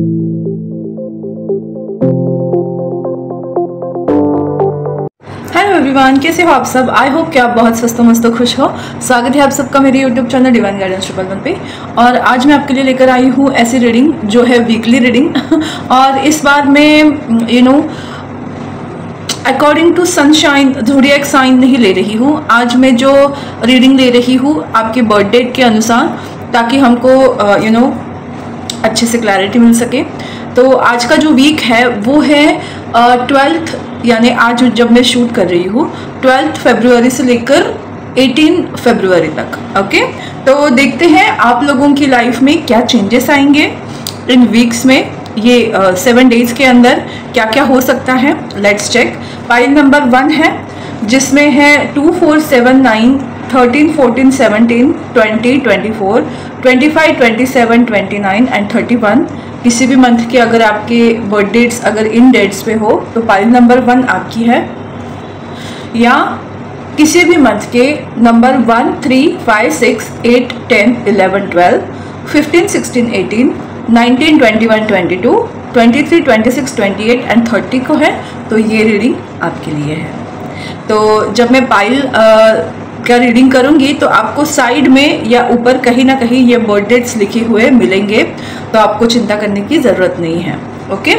Hello everyone, कैसे हो आप सब। आई होप कि आप बहुत स्वस्थ मस्त खुश हो। स्वागत है आप सबका मेरे यूट्यूब चैनल डिवाइन गाइडेंस 111 पे। और आज मैं आपके लिए लेकर आई हूँ ऐसी रीडिंग जो है वीकली रीडिंग और इस बार मैं according to sunshine zodiac sign नहीं ले रही हूँ। आज मैं जो रीडिंग ले रही हूँ आपके बर्थ डेट के अनुसार, ताकि हमको अच्छे से क्लैरिटी मिल सके। तो आज का जो वीक है वो है 12th, यानी आज जब मैं शूट कर रही हूँ 12 फरवरी से लेकर 18 फरवरी तक। ओके, तो देखते हैं आप लोगों की लाइफ में क्या चेंजेस आएंगे इन वीक्स में। ये 7 डेज के अंदर क्या क्या हो सकता है, लेट्स चेक। पाइल नंबर 1 है जिसमें है 2, 4, 7, 9, 13, 14, 17, 20, 24, 25, 27, 29 एंड 31। किसी भी मंथ के अगर आपके बर्थ डेट्स अगर इन डेट्स पे हो तो पाइल नंबर 1 आपकी है, या किसी भी मंथ के नंबर 1, 3, 5, 6, 8, 10, 11, 12, 15, 16, 18, 19, 21, 22, 23, 26, 28 एंड 30 को है। तो ये रीडिंग आपके लिए है। तो जब मैं पाइल का रीडिंग करूंगी तो आपको साइड में या ऊपर कहीं ना कहीं ये बर्थ डेट्स लिखे हुए मिलेंगे, तो आपको चिंता करने की ज़रूरत नहीं है। ओके,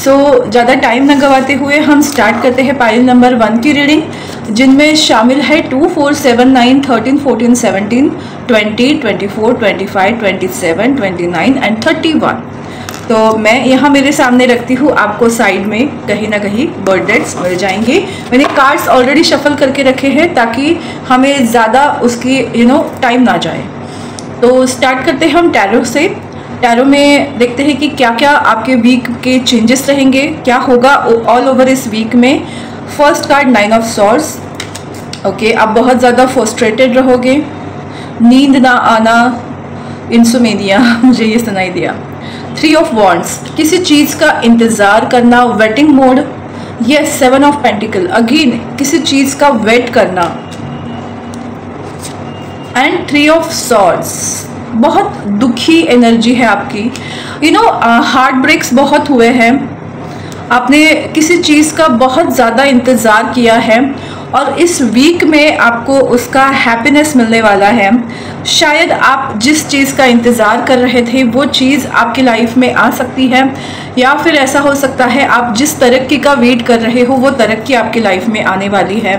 सो ज़्यादा टाइम न गवाते हुए हम स्टार्ट करते हैं पाइल नंबर 1 की रीडिंग, जिनमें शामिल है 2, 4, 7, 9, 13, 14, 17, 20, 24, 25, 27, 29 एंड 31। तो मैं यहाँ मेरे सामने रखती हूँ, आपको साइड में कहीं ना कहीं बर्थ डेट्स मिल जाएंगे। मैंने कार्ड्स ऑलरेडी शफल करके रखे हैं ताकि हमें ज़्यादा उसकी टाइम ना जाए। तो स्टार्ट करते हैं हम टैरो से। टैरो में देखते हैं कि क्या क्या आपके वीक के चेंजेस रहेंगे, क्या होगा ऑल ओवर इस वीक में। First card 9 of swords. Okay, आप बहुत ज़्यादा फ्रस्ट्रेटेड रहोगे, नींद ना आना, इंसोमेनिया मुझे ये सुनाई दिया। 3 ऑफ वॉन्ड्स, किसी चीज़ का इंतज़ार करना, waiting mode. Yes, 7 of pentacle, again किसी चीज़ का वेट करना। एंड 3 ऑफ सॉर्ड्स, बहुत दुखी एनर्जी है आपकी। हार्ट ब्रेक्स बहुत हुए हैं, आपने किसी चीज़ का बहुत ज़्यादा इंतज़ार किया है और इस वीक में आपको उसका हैप्पीनेस मिलने वाला है। शायद आप जिस चीज़ का इंतज़ार कर रहे थे वो चीज़ आपकी लाइफ में आ सकती है, या फिर ऐसा हो सकता है आप जिस तरक्की का वेट कर रहे हो वो तरक्की आपकी लाइफ में आने वाली है।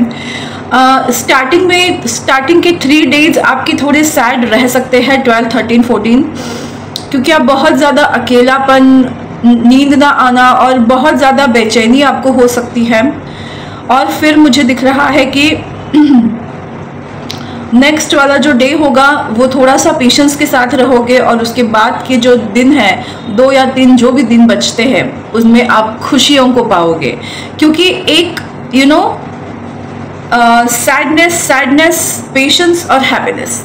स्टार्टिंग के 3 डेज आपके थोड़े सैड रह सकते हैं, 12, 13, 14, क्योंकि आप बहुत ज़्यादा अकेलापन, नींद ना आना और बहुत ज़्यादा बेचैनी आपको हो सकती है। और फिर मुझे दिख रहा है कि नेक्स्ट वाला जो डे होगा वो थोड़ा सा पेशेंस के साथ रहोगे, और उसके बाद के जो दिन है 2 या 3 जो भी दिन बचते हैं उसमें आप खुशियों को पाओगे, क्योंकि एक सैडनेस, पेशेंस और हैप्पीनेस,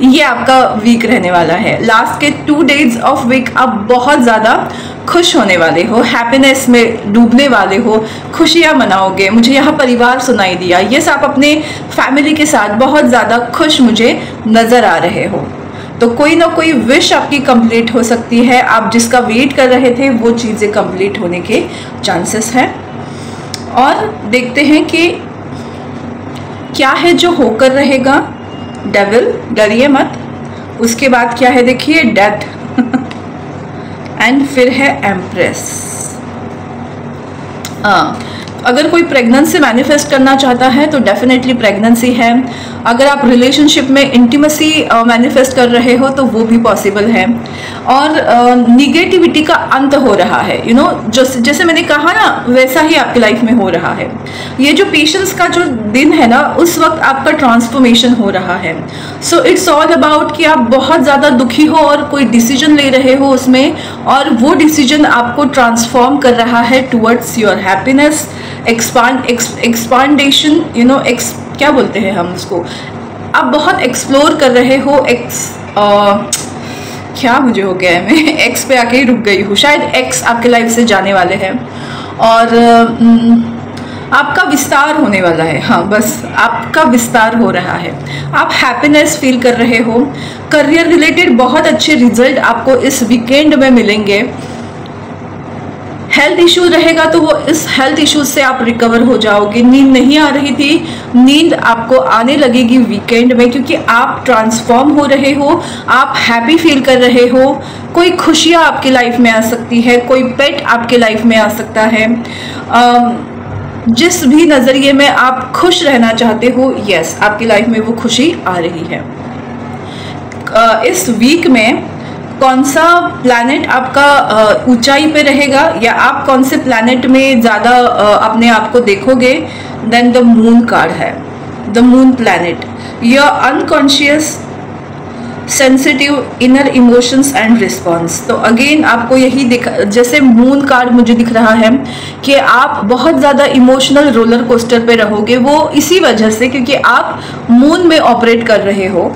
ये आपका वीक रहने वाला है। लास्ट के 2 डेज ऑफ वीक आप बहुत ज़्यादा खुश होने वाले हो, हैप्पीनेस में डूबने वाले हो, खुशियाँ मनाओगे। मुझे यहाँ परिवार सुनाई दिया। यस, आप अपने फैमिली के साथ बहुत ज़्यादा खुश मुझे नज़र आ रहे हो। तो कोई ना कोई विश आपकी कंप्लीट हो सकती है, आप जिसका वेट कर रहे थे वो चीज़ें कंप्लीट होने के चांसेस हैं। और देखते हैं कि क्या है जो होकर रहेगा। डेविल, डरिए मत। उसके बाद क्या है देखिए, डेथ एंड फिर है एम्प्रेस। अगर कोई प्रेगनेंसी मैनिफेस्ट करना चाहता है तो डेफिनेटली प्रेगनेंसी है। अगर आप रिलेशनशिप में इंटीमेसी मैनिफेस्ट कर रहे हो तो वो भी पॉसिबल है। और निगेटिविटी का अंत हो रहा है, जैसे मैंने कहा ना वैसा ही आपकी लाइफ में हो रहा है। ये जो पेशेंस का जो दिन है ना, उस वक्त आपका ट्रांसफॉर्मेशन हो रहा है। सो इट्स ऑल अबाउट कि आप बहुत ज़्यादा दुखी हो और कोई डिसीजन ले रहे हो उसमें, और वो डिसीजन आपको ट्रांसफॉर्म कर रहा है टुवर्ड्स योर हैप्पीनेस, एक्सपांडेशन, क्या बोलते हैं हम उसको, आप बहुत एक्सप्लोर कर रहे हो। क्या मुझे हो गया है, मैं एक्स पे आके ही रुक गई हूँ। शायद एक्स आपके लाइफ से जाने वाले हैं और आपका विस्तार होने वाला है। हाँ, बस आपका विस्तार हो रहा है। आप हैप्पीनेस फील कर रहे हो। करियर रिलेटेड बहुत अच्छे रिजल्ट आपको इस वीकेंड में मिलेंगे। हेल्थ इशू रहेगा तो वो इस हेल्थ इशू से आप रिकवर हो जाओगे। नींद नहीं आ रही थी, नींद आपको आने लगेगी वीकेंड में, क्योंकि आप ट्रांसफॉर्म हो रहे हो, आप हैप्पी फील कर रहे हो। कोई खुशियाँ आपकी लाइफ में आ सकती है, कोई पेट आपके लाइफ में आ सकता है। जिस भी नज़रिए में आप खुश रहना चाहते हो, यस, आपकी लाइफ में वो खुशी आ रही है। इस वीक में कौन सा प्लैनेट आपका ऊंचाई पे रहेगा, या आप कौन से प्लैनेट में ज़्यादा अपने आप को देखोगे, देन द मून कार्ड है, the moon planet. Your unconscious sensitive inner emotions and response. तो अगेन आपको यही जैसे मून कार्ड मुझे दिख रहा है कि आप बहुत ज़्यादा इमोशनल रोलर कोस्टर पे रहोगे। वो इसी वजह से क्योंकि आप मून में ऑपरेट कर रहे हो,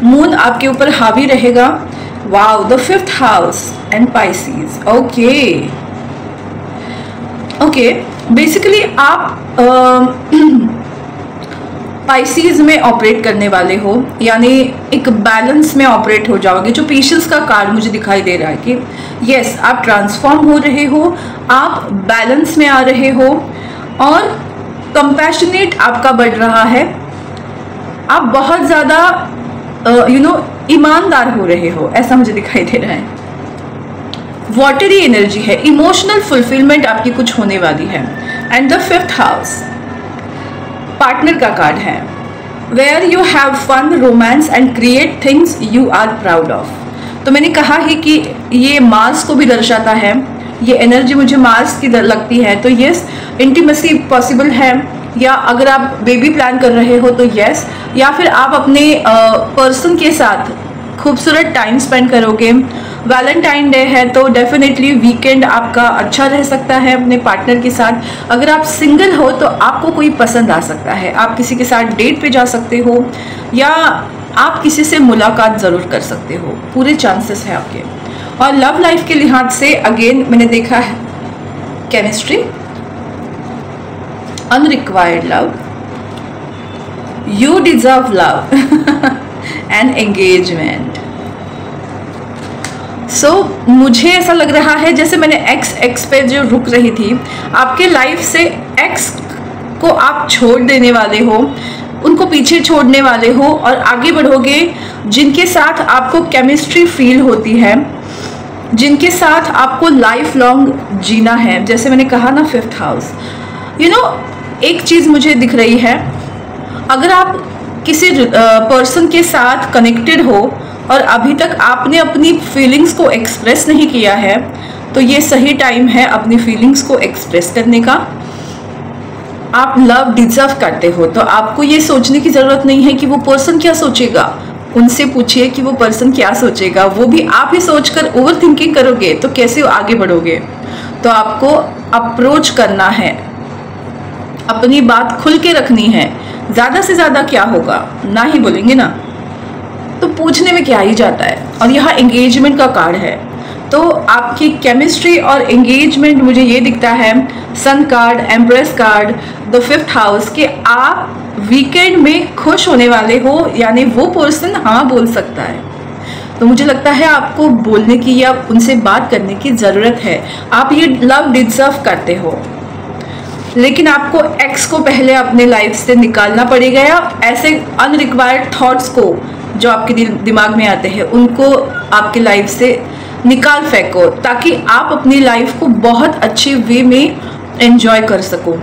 मून आपके ऊपर हावी रहेगा। Wow, the 5th house and Pisces. Okay, basically आप पाइसेस में ऑपरेट करने वाले हो, यानी एक बैलेंस में ऑपरेट हो जाओगे। जो पेशेंस का कार्ड मुझे दिखाई दे रहा है कि यस, आप ट्रांसफॉर्म हो रहे हो, आप बैलेंस में आ रहे हो, और कंपैशनेट आपका बढ़ रहा है। आप बहुत ज़्यादा ईमानदार हो रहे हो, ऐसा मुझे दिखाई दे रहा है। वाटरी एनर्जी है, इमोशनल फुलफिलमेंट आपकी कुछ होने वाली है। And the 5th house partner का कार्ड है, where you have fun, romance and create things you are proud of. तो मैंने कहा है कि ये मार्स को भी दर्शाता है, ये एनर्जी मुझे मार्स की लगती है। तो यस, इंटीमेसी पॉसिबल है, या अगर आप बेबी प्लान कर रहे हो तो यस, या फिर आप अपने पर्सन के साथ खूबसूरत टाइम स्पेंड करोगे। वैलेंटाइन डे है तो डेफिनेटली वीकेंड आपका अच्छा रह सकता है अपने पार्टनर के साथ। अगर आप सिंगल हो तो आपको कोई पसंद आ सकता है, आप किसी के साथ डेट पे जा सकते हो, या आप किसी से मुलाकात ज़रूर कर सकते हो, पूरे चांसेस है आपके। और लव लाइफ के लिहाज से अगेन मैंने देखा है chemistry, unrequired love, you deserve love and engagement. So मुझे ऐसा लग रहा है जैसे मैंने एक्स पे जो रुक रही थी, आपके लाइफ से एक्स को आप छोड़ देने वाले हो, उनको पीछे छोड़ने वाले हो और आगे बढ़ोगे, जिनके साथ आपको केमिस्ट्री फील होती है, जिनके साथ आपको लाइफ लॉन्ग जीना है। जैसे मैंने कहा ना 5th हाउस, एक चीज़ मुझे दिख रही है, अगर आप किसी पर्सन के साथ कनेक्टेड हो और अभी तक आपने अपनी फीलिंग्स को एक्सप्रेस नहीं किया है, तो ये सही टाइम है अपनी फीलिंग्स को एक्सप्रेस करने का। आप लव डिजर्व करते हो, तो आपको ये सोचने की ज़रूरत नहीं है कि वो पर्सन क्या सोचेगा। उनसे पूछिए कि वो पर्सन क्या सोचेगा, वो भी आप ही सोचकर ओवर थिंकिंग करोगे तो कैसे आगे बढ़ोगे। तो आपको अप्रोच करना है, अपनी बात खुल के रखनी है। ज़्यादा से ज़्यादा क्या होगा, ना ही बोलेंगे ना, तो पूछने में क्या ही जाता है। और यहाँ एंगेजमेंट का कार्ड है, तो आपकी केमिस्ट्री और एंगेजमेंट मुझे ये दिखता है, sun card, empress card, the 5th house, कि आप वीकेंड में खुश होने वाले हो, यानी वो पर्सन हाँ बोल सकता है। तो मुझे लगता है आपको बोलने की या उनसे बात करने की ज़रूरत है। आप ये लव डिजर्व करते हो, लेकिन आपको एक्स को पहले अपने लाइफ से निकालना पड़ेगा, या ऐसे अनरिक्वायर्ड थॉट्स को जो आपके दिमाग में आते हैं उनको आपके लाइफ से निकाल फेंको, ताकि आप अपनी लाइफ को बहुत अच्छे वे में एंजॉय कर सको।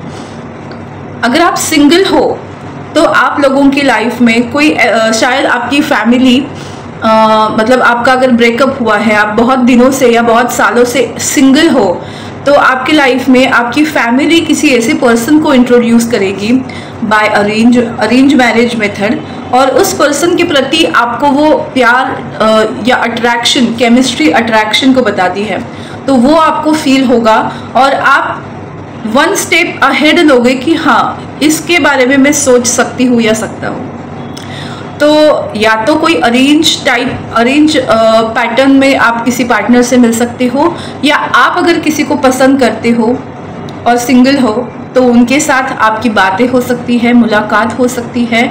अगर आप सिंगल हो तो आप लोगों की लाइफ में कोई शायद आपकी फैमिली मतलब आपका अगर ब्रेकअप हुआ है, आप बहुत दिनों से या बहुत सालों से सिंगल हो, तो आपकी लाइफ में आपकी फैमिली किसी ऐसे पर्सन को इंट्रोड्यूस करेगी बाय अरेंज मैरिज मेथड, और उस पर्सन के प्रति आपको वो प्यार या अट्रैक्शन, केमिस्ट्री अट्रैक्शन को बताती है, तो वो आपको फील होगा और आप 1 स्टेप अहेड लोगे कि हाँ, इसके बारे में मैं सोच सकती हूँ या सकता हूँ। तो या तो कोई अरेंज पैटर्न में आप किसी पार्टनर से मिल सकते हो, या आप अगर किसी को पसंद करते हो और सिंगल हो तो उनके साथ आपकी बातें हो सकती है, मुलाकात हो सकती है,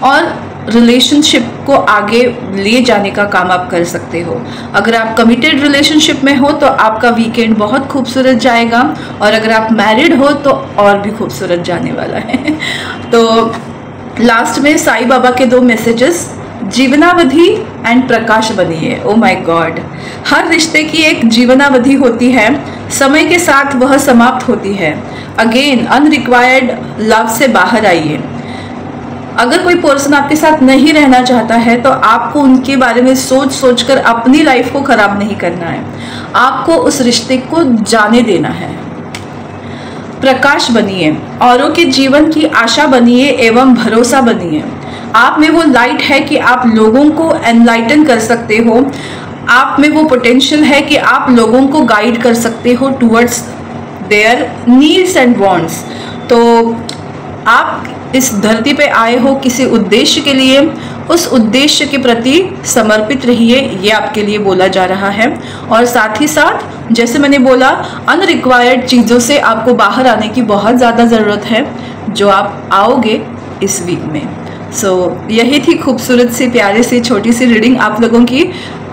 और रिलेशनशिप को आगे ले जाने का काम आप कर सकते हो। अगर आप कमिटेड रिलेशनशिप में हो तो आपका वीकेंड बहुत खूबसूरत जाएगा, और अगर आप मैरिड हो तो और भी खूबसूरत जाने वाला है। तो लास्ट में साईं बाबा के 2 मैसेजेस, जीवनावधि एंड प्रकाश बनिए। ओ माय गॉड, हर रिश्ते की एक जीवनावधि होती है, समय के साथ वह समाप्त होती है। अगेन अनरिक्वायर्ड लव से बाहर आइए। अगर कोई पर्सन आपके साथ नहीं रहना चाहता है तो आपको उनके बारे में सोच सोच कर अपनी लाइफ को खराब नहीं करना है, आपको उस रिश्ते को जाने देना है। प्रकाश बनिए, औरों के जीवन की आशा बनिए एवं भरोसा बनिए। आप में वो लाइट है कि आप लोगों को एनलाइटन कर सकते हो, आप में वो पोटेंशियल है कि आप लोगों को गाइड कर सकते हो towards their needs and wants. तो आप इस धरती पे आए हो किसी उद्देश्य के लिए, उस उद्देश्य के प्रति समर्पित रहिए, ये आपके लिए बोला जा रहा है। और साथ ही साथ जैसे मैंने बोला, अनरिक्वायर्ड चीज़ों से आपको बाहर आने की बहुत ज़्यादा ज़रूरत है, जो आप आओगे इस वीक में। यही थी खूबसूरत सी प्यारी सी छोटी सी रीडिंग आप लोगों की।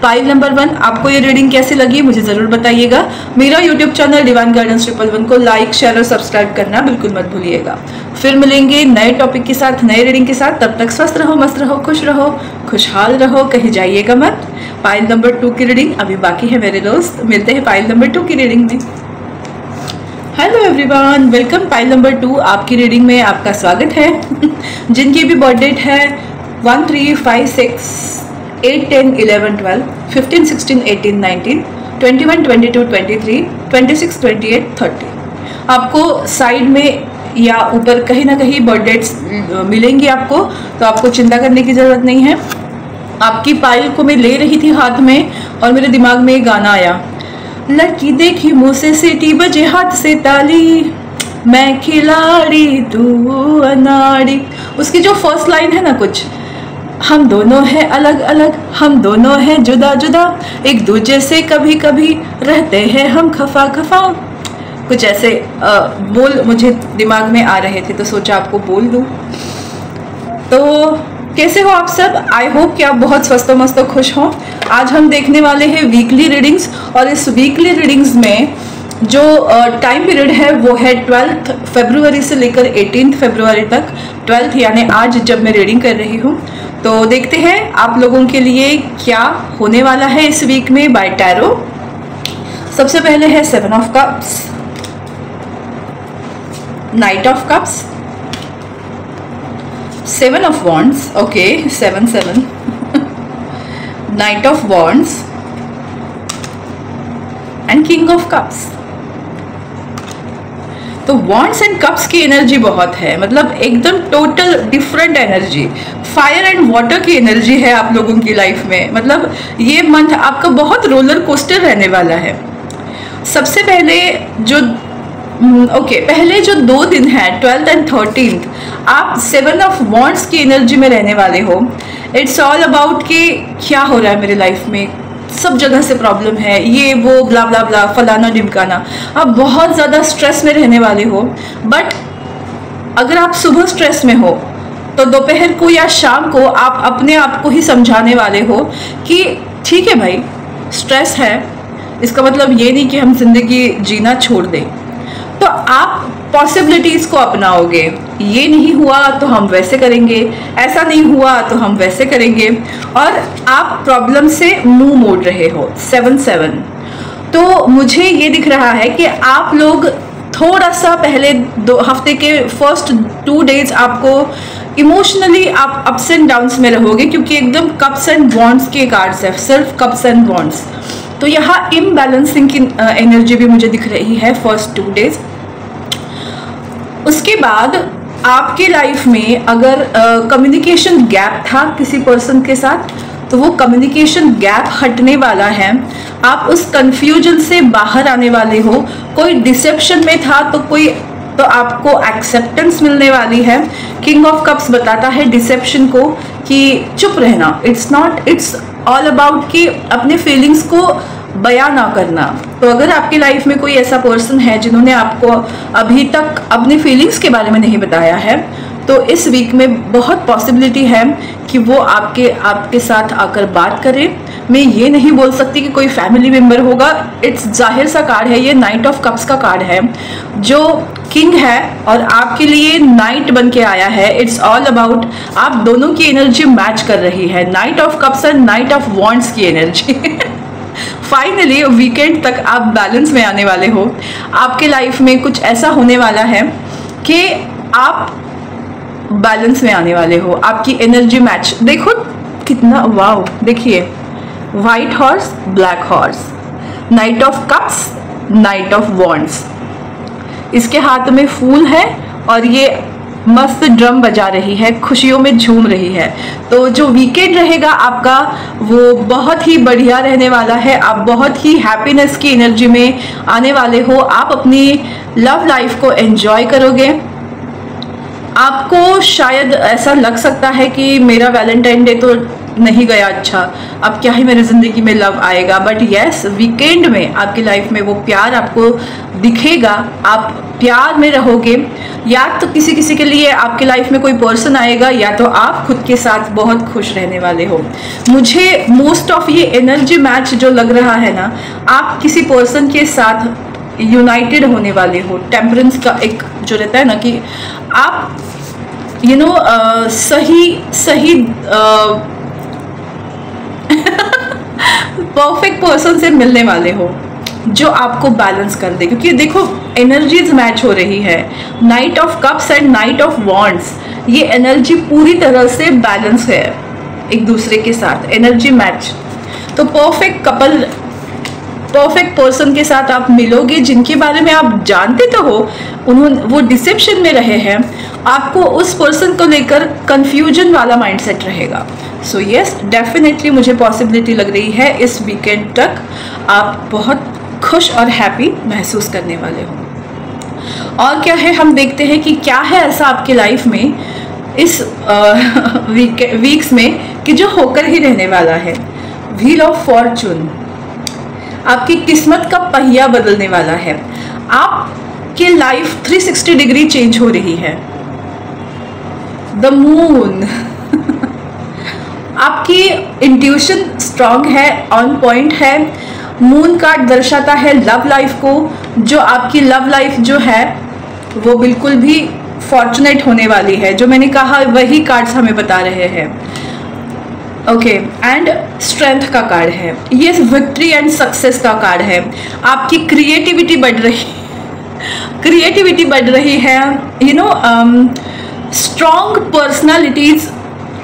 पाइल नंबर 1, आपको ये रीडिंग कैसी लगी मुझे ज़रूर बताइएगा। मेरा यूट्यूब चैनल डिवाइन गाइडेंस 111 को लाइक, शेयर और सब्सक्राइब करना बिल्कुल मत भूलिएगा। फिर मिलेंगे नए टॉपिक के साथ, नए रीडिंग के साथ। तब तक स्वस्थ रहो, मस्त रहो, खुश रहो, खुशहाल रहो, कहीं जाइएगा मत। पाइल नंबर 2 की रीडिंग अभी बाकी है मेरे दोस्त, मिलते हैं पाइल नंबर 2 की रीडिंग में। Hello everyone, welcome pile number 2 आपकी रीडिंग में आपका स्वागत है। जिनकी भी बर्थ डेट है 1, 3, 5, 6, 8, 10, 11, 12, 15, 16, 18, 19, 21, 22, 23, 26, 28, 30, आपको साइड में या ऊपर कहीं ना कहीं बर्थ डेट्स मिलेंगी आपको, तो आपको चिंता करने की ज़रूरत नहीं है। आपकी पाइल को मैं ले रही थी हाथ में और मेरे दिमाग में एक गाना आया, लड़की देखी मुँह से सीटी बजे हाथ से ताली, मैं खिलाड़ी तू अनाड़ी। उसकी जो फर्स्ट लाइन है ना, कुछ हम दोनों हैं अलग अलग, हम दोनों हैं जुदा जुदा, एक दूसरे से कभी कभी रहते हैं हम खफा खफा, कुछ ऐसे बोल मुझे दिमाग में आ रहे थे तो सोचा आपको बोल दूं। तो कैसे हो आप सब? आई होप कि आप बहुत स्वस्थ मस्त खुश हो। आज हम देखने वाले हैं वीकली रीडिंग्स, और इस वीकली रीडिंग्स में जो टाइम पीरियड है वो है 12 फरवरी से लेकर 18 फरवरी तक। 12 यानी आज जब मैं रीडिंग कर रही हूँ। तो देखते हैं आप लोगों के लिए क्या होने वाला है इस वीक में बाय टैरो। सबसे पहले है 7 of cups, night of cups, 7 of wands, okay 7 7, night of wands and king of cups. तो वॉन्ड्स एंड कप्स की एनर्जी बहुत है, मतलब एकदम total different energy, fire and water की एनर्जी है आप लोगों की लाइफ में। मतलब ये मंथ आपका बहुत रोलर कोस्टर रहने वाला है। सबसे पहले जो पहले जो 2 दिन है 12th एंड 13th, आप 7 ऑफ वॉन्ड्स की एनर्जी में रहने वाले हो। इट्स ऑल अबाउट कि क्या हो रहा है मेरे लाइफ में, सब जगह से प्रॉब्लम है, ये वो ब्ला ब्ला ब्ला फलाना ढिमकाना। आप बहुत ज़्यादा स्ट्रेस में रहने वाले हो। बट अगर आप सुबह स्ट्रेस में हो तो दोपहर को या शाम को आप अपने आप को ही समझाने वाले हो कि ठीक है भाई, स्ट्रेस है, इसका मतलब ये नहीं कि हम जिंदगी जीना छोड़ दें। तो आप पॉसिबिलिटीज़ को अपनाओगे, ये नहीं हुआ तो हम वैसे करेंगे, ऐसा नहीं हुआ तो हम वैसे करेंगे, और आप प्रॉब्लम से मुंह मोड़ रहे हो। 7 7। तो मुझे ये दिख रहा है कि आप लोग थोड़ा सा पहले 2 हफ्ते के फर्स्ट 2 डेज आपको इमोशनली आप अप्स एंड डाउन्स में रहोगे, क्योंकि एकदम कप्स एंड बॉन्ड्स के कार्ड्स है, सिर्फ कप्स एंड बॉन्ड्स। तो यहाँ इम्बैलेंसिंग की एनर्जी भी मुझे दिख रही है फर्स्ट 2 डेज। उसके बाद आपके लाइफ में अगर कम्युनिकेशन गैप था किसी पर्सन के साथ, तो वो कम्युनिकेशन गैप हटने वाला है। आप उस कंफ्यूजन से बाहर आने वाले हो। कोई डिसेप्शन में था तो आपको एक्सेप्टेंस मिलने वाली है। किंग ऑफ कप्स बताता है डिसेप्शन को कि चुप रहना, इट्स ऑल अबाउट कि अपने फीलिंग्स को बयां ना करना। तो अगर आपकी लाइफ में कोई ऐसा पर्सन है जिन्होंने आपको अभी तक अपनी फीलिंग्स के बारे में नहीं बताया है, तो इस वीक में बहुत पॉसिबिलिटी है कि वो आपके साथ आकर बात करे। मैं ये नहीं बोल सकती कि कोई फैमिली मेम्बर होगा, इट्स जाहिर सा कार्ड है, ये नाइट ऑफ कप्स का कार्ड है जो किंग है और आपके लिए नाइट बन के आया है। इट्स ऑल अबाउट आप दोनों की एनर्जी मैच कर रही है, नाइट ऑफ कप्स और नाइट ऑफ वॉन्ड्स की एनर्जी। फाइनली वीकेंड तक आप बैलेंस में आने वाले हो। आपके लाइफ में कुछ ऐसा होने वाला है कि आप बैलेंस में आने वाले हो, आपकी एनर्जी मैच। देखो कितना वाव, देखिए white horse, black horse, night of cups, night of wands. इसके हाथ में फूल है और ये मस्त ड्रम बजा रही है, खुशियों में झूम रही है। तो जो वीकेंड रहेगा आपका वो बहुत ही बढ़िया रहने वाला है। आप बहुत ही हैप्पीनेस की एनर्जी में आने वाले हो। आप अपनी लव लाइफ को एंजॉय करोगे। आपको शायद ऐसा लग सकता है कि मेरा वैलेंटाइन डे तो नहीं गया अच्छा, अब क्या ही मेरी ज़िंदगी में लव आएगा, बट यस वीकेंड में आपकी लाइफ में वो प्यार आपको दिखेगा। आप प्यार में रहोगे। या तो किसी के लिए आपकी लाइफ में कोई पर्सन आएगा या तो आप खुद के साथ बहुत खुश रहने वाले हो। मुझे मोस्ट ऑफ ये एनर्जी मैच जो लग रहा है ना, आप किसी पर्सन के साथ यूनाइटेड होने वाले हो। टेम्परेंस का एक जो रहता है ना कि आप सही परफेक्ट पर्सन से मिलने वाले हो जो आपको बैलेंस कर दे। क्योंकि देखो एनर्जीज मैच हो रही है, night of cups and night of wands, ये एनर्जी पूरी तरह से बैलेंस है एक दूसरे के साथ, एनर्जी मैच। तो परफेक्ट कपल, परफेक्ट पर्सन के साथ आप मिलोगे जिनके बारे में आप जानते तो हो वो डिसेप्शन में रहे हैं। आपको उस पर्सन को लेकर कंफ्यूजन वाला माइंडसेट रहेगा। सो यस, डेफिनेटली मुझे पॉसिबिलिटी लग रही है इस वीकेंड तक आप बहुत खुश और हैप्पी महसूस करने वाले हो। और क्या है, हम देखते हैं कि क्या है ऐसा आपके लाइफ में इस वीक्स में कि जो होकर ही रहने वाला है। व्हील ऑफ फॉर्चून, आपकी किस्मत का पहिया बदलने वाला है। आपकी लाइफ 360 डिग्री चेंज हो रही है। द मून आपकी इंट्यूशन स्ट्रांग है, ऑन पॉइंट है। मून कार्ड दर्शाता है लव लाइफ को, जो आपकी लव लाइफ जो है वो बिल्कुल भी फॉर्चुनेट होने वाली है। जो मैंने कहा वही कार्ड्स हमें बता रहे हैं। ओके, एंड स्ट्रेंथ का कार्ड है, ये विक्ट्री एंड सक्सेस का कार्ड है। आपकी क्रिएटिविटी बढ़ रही है। स्ट्रॉन्ग पर्सनालिटीज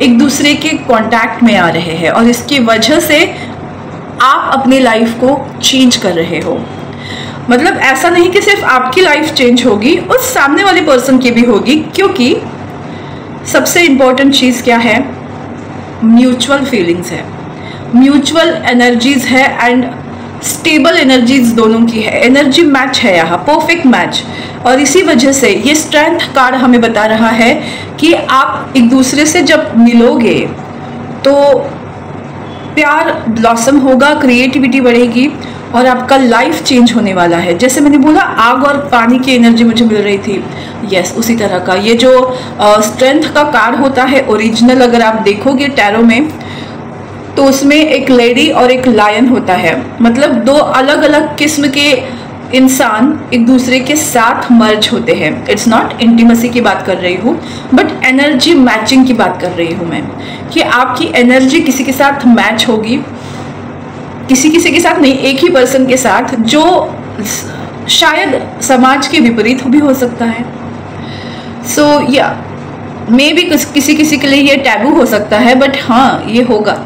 एक दूसरे के कांटेक्ट में आ रहे हैं और इसकी वजह से आप अपनी लाइफ को चेंज कर रहे हो। मतलब ऐसा नहीं कि सिर्फ आपकी लाइफ चेंज होगी, उस सामने वाले पर्सन की भी होगी। क्योंकि सबसे इंपॉर्टेंट चीज़ क्या है, म्यूचुअल फीलिंग्स है, म्यूचुअल एनर्जीज है एंड स्टेबल एनर्जीज दोनों की है। एनर्जी मैच है यहाँ, परफेक्ट मैच। और इसी वजह से ये स्ट्रेंथ कार्ड हमें बता रहा है कि आप एक दूसरे से जब मिलोगे तो प्यार ब्लॉसम होगा, क्रिएटिविटी बढ़ेगी और आपका लाइफ चेंज होने वाला है। जैसे मैंने बोला आग और पानी की एनर्जी मुझे मिल रही थी, यस उसी तरह का ये जो स्ट्रेंथ का कार्ड होता है ओरिजिनल, अगर आप देखोगे टैरो में तो उसमें एक लेडी और एक लायन होता है। मतलब दो अलग अलग किस्म के इंसान एक दूसरे के साथ मर्ज होते हैं। इट्स नॉट इंटीमेसी की बात कर रही हूँ, बट एनर्जी मैचिंग की बात कर रही हूँ मैं, कि आपकी एनर्जी किसी के साथ मैच होगी, किसी के साथ नहीं, एक ही पर्सन के साथ, जो शायद समाज के विपरीत भी हो सकता है। सो या मे भी किसी के लिए ये टैबू हो सकता है, बट हाँ ये होगा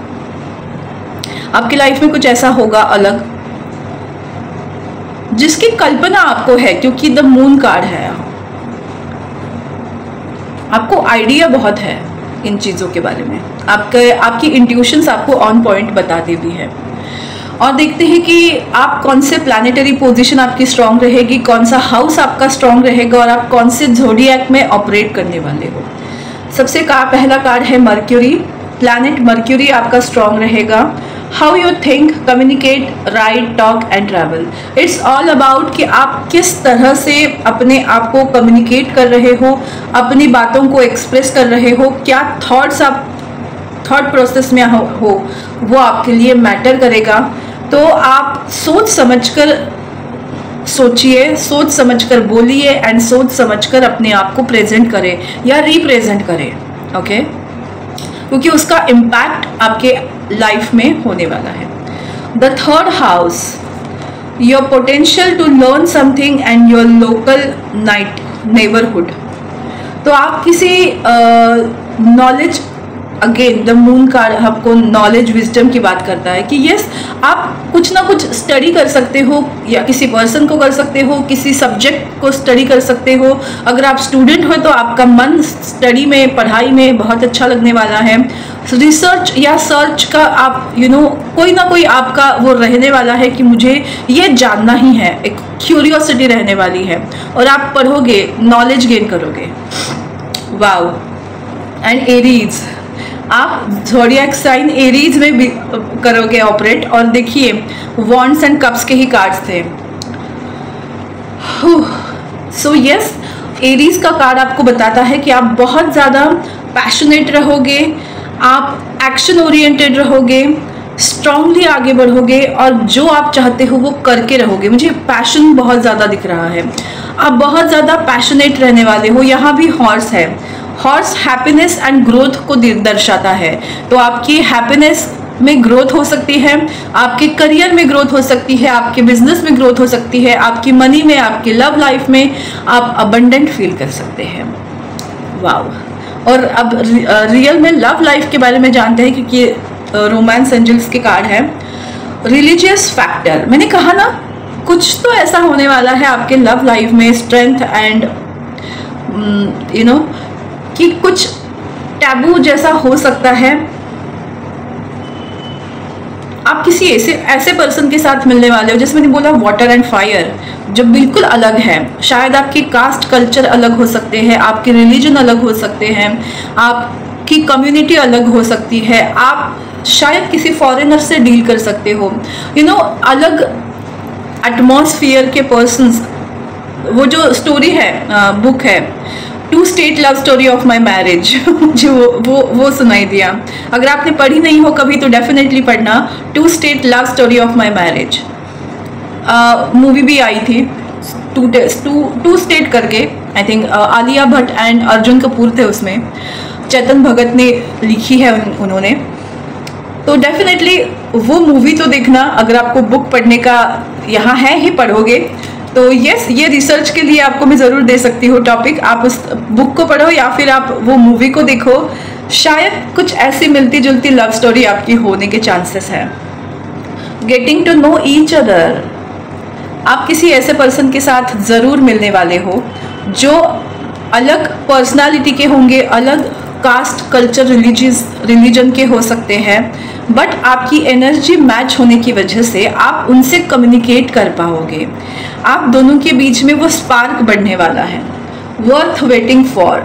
आपकी लाइफ में, कुछ ऐसा होगा अलग जिसकी कल्पना आपको है। क्योंकि द मून कार्ड है, आपको आइडिया बहुत है इन चीज़ों के बारे में, आपकी इंट्यूशंस आपको ऑन पॉइंट बताती भी है। और देखते हैं कि आप कौन से प्लैनेटरी पोजीशन आपकी स्ट्रांग रहेगी, कौन सा हाउस आपका स्ट्रांग रहेगा और आप कौन से ज़ोडिएक में ऑपरेट करने वाले हो। सबसे पहला कार्ड है मर्क्यूरी, प्लैनेट मर्क्यूरी आपका स्ट्रांग रहेगा। How you think, communicate, right, talk and travel. It's all about कि आप किस तरह से अपने आप को कम्युनिकेट कर रहे हो, अपनी बातों को एक्सप्रेस कर रहे हो, क्या थॉट्स आप थॉट प्रोसेस में हो वो आपके लिए मैटर करेगा। तो आप सोच समझकर सोचिए, सोच समझकर बोलिए एंड सोच समझकर अपने आप को प्रेजेंट करें या रिप्रेजेंट करें, ओके, क्योंकि उसका इम्पैक्ट आपके लाइफ में होने वाला है। The third house, your potential to learn something and your local neighbourhood. तो आप किसी knowledge, again the moon card आपको नॉलेज विजडम की बात करता है कि यस, आप कुछ ना कुछ स्टडी कर सकते हो, या किसी पर्सन को कर सकते हो, किसी सब्जेक्ट को स्टडी कर सकते हो। अगर आप स्टूडेंट हो तो आपका मन स्टडी में, पढ़ाई में बहुत अच्छा लगने वाला है। रिसर्च या सर्च का आप कोई ना कोई आपका वो रहने वाला है कि मुझे ये जानना ही है, एक क्यूरियोसिटी रहने वाली है, और आप पढ़ोगे, नॉलेज गेन करोगे। वाओ। एंड एरीज, आप ज़ोडिएक साइन एरीज में भी करोगे ऑपरेट। और देखिए वॉन्ड्स एंड कप्स के ही कार्ड्स थे। सो यस, एरीज का कार्ड आपको बताता है कि आप बहुत ज़्यादा पैशनेट रहोगे, आप एक्शन ओरिएंटेड रहोगे, स्ट्रांगली आगे बढ़ोगे और जो आप चाहते हो वो करके रहोगे। मुझे पैशन बहुत ज़्यादा दिख रहा है, आप बहुत ज़्यादा पैशनेट रहने वाले हो। यहाँ भी हॉर्स है, हॉर्स हैप्पीनेस एंड ग्रोथ को दर्शाता है। तो आपकी हैप्पीनेस में ग्रोथ हो सकती है, आपके करियर में ग्रोथ हो सकती है, आपके बिजनेस में ग्रोथ हो सकती है, आपकी मनी में, आपकी लव लाइफ में आप अबंडेंट फील कर सकते हैं। वाओ। और अब रियल में लव लाइफ के बारे में जानते हैं, क्योंकि रोमांस एंजल्स के कार्ड है। रिलीजियस फैक्टर, मैंने कहा ना कुछ तो ऐसा होने वाला है आपके लव लाइफ में, स्ट्रेंथ एंड कि कुछ टैबू जैसा हो सकता है। आप किसी ऐसे पर्सन के साथ मिलने वाले हो, जैसे मैंने बोला वाटर एंड फायर, जो बिल्कुल अलग है। शायद आपकी कास्ट कल्चर अलग हो सकते हैं, आपके रिलीजन अलग हो सकते हैं, आपकी कम्युनिटी अलग हो सकती है, आप शायद किसी फॉरेनर से डील कर सकते हो, अलग एटमॉस्फेयर के पर्सन्स। वो जो स्टोरी है, बुक है two state love story of my marriage, जो वो सुनाई दिया। अगर आपने पढ़ी नहीं हो कभी तो डेफिनेटली पढ़ना, two state love story of my marriage. Movie भी आई थी टू स्टेट करके, I think Alia Bhatt and Arjun Kapoor थे उसमें, चेतन भगत ने लिखी है उन्होंने। तो डेफिनेटली वो मूवी तो देखना, अगर आपको बुक पढ़ने का यहाँ है ही पढ़ोगे तो यस, ये रिसर्च के लिए आपको मैं ज़रूर दे सकती हूँ टॉपिक। आप उस बुक को पढ़ो या फिर आप वो मूवी को देखो, शायद कुछ ऐसी मिलती जुलती लव स्टोरी आपकी होने के चांसेस हैं। Getting to know each other, आप किसी ऐसे पर्सन के साथ ज़रूर मिलने वाले हो जो अलग पर्सनालिटी के होंगे, अलग कास्ट कल्चर रिलीजन के हो सकते हैं, बट आपकी एनर्जी मैच होने की वजह से आप उनसे कम्युनिकेट कर पाओगे। आप दोनों के बीच में वो स्पार्क बढ़ने वाला है। वर्थ वेटिंग फॉर,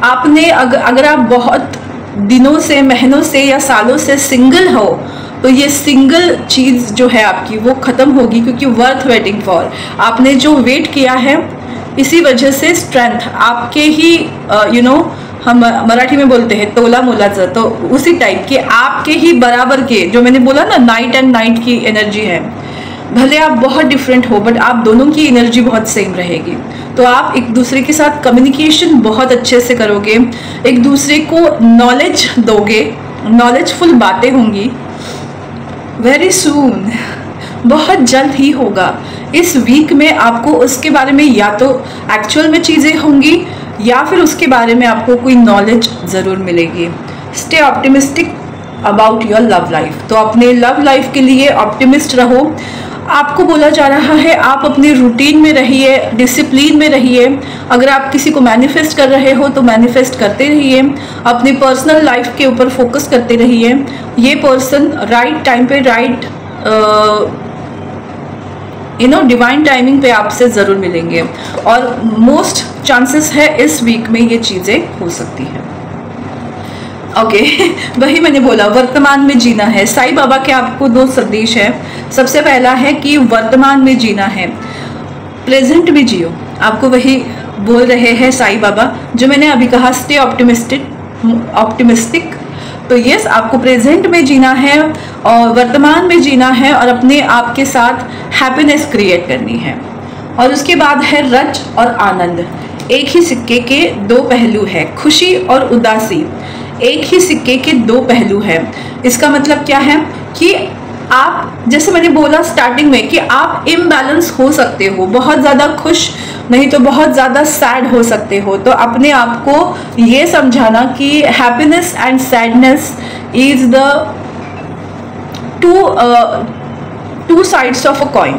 आपने अगर आप बहुत दिनों से, महीनों से या सालों से सिंगल हो तो ये सिंगल चीज़ जो है आपकी वो ख़त्म होगी, क्योंकि वर्थ वेटिंग फॉर, आपने जो वेट किया है इसी वजह से स्ट्रेंथ आपके ही हम मराठी में बोलते हैं तोला मोलाचं, तो उसी टाइप के आपके ही बराबर के, जो मैंने बोला ना नाइट एंड नाइट की एनर्जी है। भले आप बहुत डिफरेंट हो बट आप दोनों की एनर्जी बहुत सेम रहेगी। तो आप एक दूसरे के साथ कम्युनिकेशन बहुत अच्छे से करोगे, एक दूसरे को नॉलेज दोगे, नॉलेजफुल बातें होंगी। वेरी सून, बहुत जल्द ही होगा। इस वीक में आपको उसके बारे में या तो एक्चुअल में चीज़ें होंगी या फिर उसके बारे में आपको कोई नॉलेज ज़रूर मिलेगी। Stay optimistic about your love life, तो अपने लव लाइफ के लिए ऑप्टिमिस्ट रहो। आपको बोला जा रहा है आप अपने रूटीन में रहिए, डिसिप्लिन में रहिए। अगर आप किसी को मैनिफेस्ट कर रहे हो तो मैनिफेस्ट करते रहिए, अपनी पर्सनल लाइफ के ऊपर फोकस करते रहिए। ये पर्सन राइट टाइम पे, राइट डिवाइन टाइमिंग पे आपसे ज़रूर मिलेंगे, और मोस्ट चांसेस है इस वीक में ये चीज़ें हो सकती हैं। ओके वही मैंने बोला, वर्तमान में जीना है। साईं बाबा के आपको 2 संदेश है। सबसे पहला है कि वर्तमान में जीना है, प्रेजेंट में जियो। आपको वही बोल रहे हैं साईं बाबा, जो मैंने अभी कहा, स्टे ऑप्टिमिस्टिक। तो यस, आपको प्रेजेंट में जीना है और वर्तमान में जीना है और अपने आप के साथ हैप्पीनेस क्रिएट करनी है। और उसके बाद है रज और आनंद। एक ही सिक्के के 2 पहलू है, खुशी और उदासी एक ही सिक्के के 2 पहलू है। इसका मतलब क्या है कि आप, जैसे मैंने बोला स्टार्टिंग में, कि आप इम्बैलेंस हो सकते हो, बहुत ज़्यादा खुश नहीं तो बहुत ज़्यादा सैड हो सकते हो। तो अपने आप को ये समझाना कि happiness and sadness is the two sides of a coin.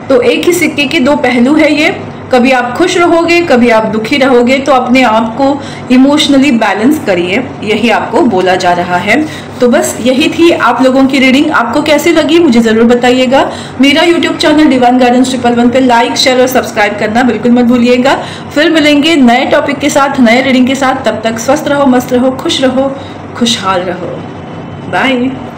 तो एक ही सिक्के के 2 पहलू है ये। कभी आप खुश रहोगे, कभी आप दुखी रहोगे। तो अपने आप को इमोशनली बैलेंस करिए, यही आपको बोला जा रहा है। तो बस यही थी आप लोगों की रीडिंग। आपको कैसी लगी मुझे ज़रूर बताइएगा। मेरा यूट्यूब चैनल डिवाइन गाइडेंस 111 पे लाइक, शेयर और सब्सक्राइब करना बिल्कुल मत भूलिएगा। फिर मिलेंगे नए टॉपिक के साथ, नए रीडिंग के साथ। तब तक स्वस्थ रहो, मस्त रहो, खुश रहो, खुशहाल रहो। बाय।